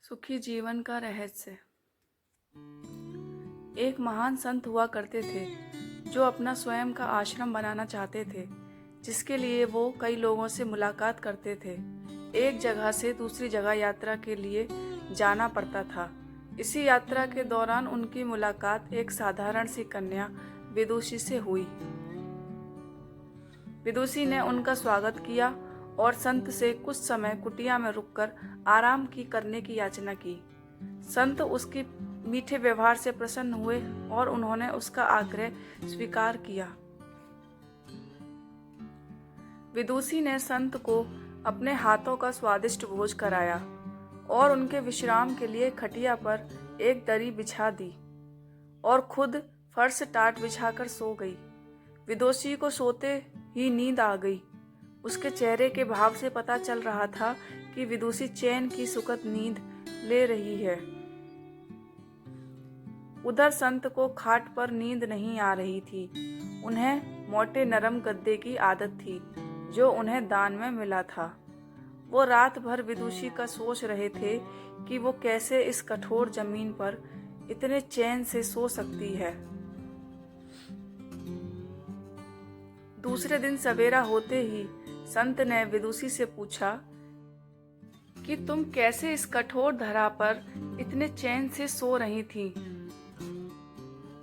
सुखी जीवन का रहस्य। एक महान संत हुआ करते थे जो अपना स्वयं का आश्रम बनाना चाहते थे, जिसके लिए वो कई लोगों से मुलाकात करते थे। एक जगह से दूसरी जगह यात्रा के लिए जाना पड़ता था। इसी यात्रा के दौरान उनकी मुलाकात एक साधारण सी कन्या विदुषी से हुई। विदुषी ने उनका स्वागत किया और संत से कुछ समय कुटिया में रुककर आराम करने की याचना की। संत उसकी मीठे व्यवहार से प्रसन्न हुए और उन्होंने उसका आग्रह स्वीकार किया। विदुषी ने संत को अपने हाथों का स्वादिष्ट भोज कराया और उनके विश्राम के लिए खटिया पर एक दरी बिछा दी और खुद फर्श टाट बिछाकर सो गई। विदुषी को सोते ही नींद आ गई। उसके चेहरे के भाव से पता चल रहा था कि विदुषी चैन की सुखद नींद ले रही है। उधर संत को खाट पर नींद नहीं आ रही थी। उन्हें मोटे नरम गद्दे की आदत थी जो उन्हें दान में मिला था। वो रात भर विदुषी का सोच रहे थे कि वो कैसे इस कठोर जमीन पर इतने चैन से सो सकती है। दूसरे दिन सवेरा होते ही संत ने विदुषी से पूछा कि तुम कैसे इस कठोर धरा पर इतने चैन से सो रही थी।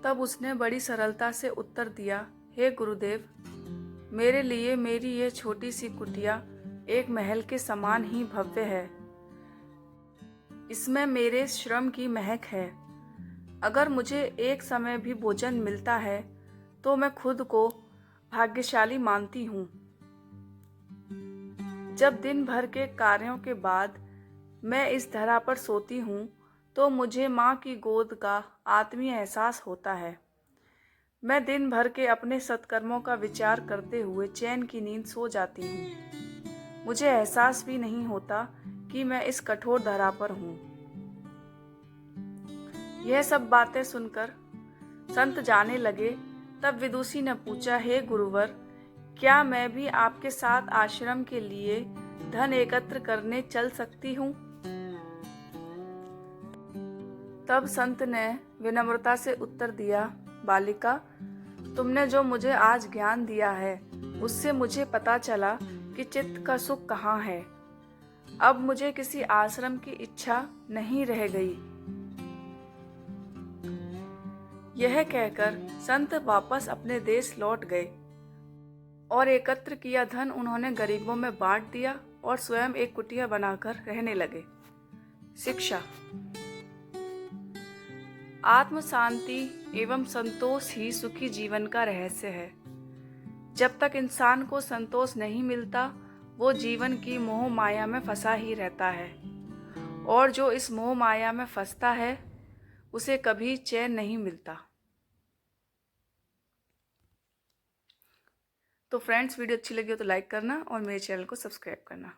तब उसने बड़ी सरलता से उत्तर दिया, हे गुरुदेव, मेरे लिए मेरी ये छोटी सी कुटिया एक महल के समान ही भव्य है। इसमें मेरे श्रम की महक है। अगर मुझे एक समय भी भोजन मिलता है तो मैं खुद को भाग्यशाली मानती हूँ। जब दिन भर के कार्यों के बाद मैं इस धरा पर सोती हूँ तो मुझे माँ की गोद का आत्मीय एहसास होता है। मैं दिन भर के अपने सत्कर्मों का विचार करते हुए चैन की नींद सो जाती हूँ। मुझे एहसास भी नहीं होता कि मैं इस कठोर धरा पर हूँ। यह सब बातें सुनकर संत जाने लगे। तब विदुषी ने पूछा, हे गुरुवर, क्या मैं भी आपके साथ आश्रम के लिए धन एकत्र करने चल सकती हूँ? तब संत ने विनम्रता से उत्तर दिया, बालिका, तुमने जो मुझे आज ज्ञान दिया है उससे मुझे पता चला कि चित्त का सुख कहाँ है। अब मुझे किसी आश्रम की इच्छा नहीं रह गई। यह कहकर संत वापस अपने देश लौट गए और एकत्र किया धन उन्होंने गरीबों में बांट दिया और स्वयं एक कुटिया बनाकर रहने लगे। शिक्षा। आत्म शांति एवं संतोष ही सुखी जीवन का रहस्य है। जब तक इंसान को संतोष नहीं मिलता वो जीवन की मोह माया में फंसा ही रहता है, और जो इस मोह माया में फंसता है उसे कभी चैन नहीं मिलता। तो फ्रेंड्स, वीडियो अच्छी लगी हो तो लाइक करना और मेरे चैनल को सब्सक्राइब करना।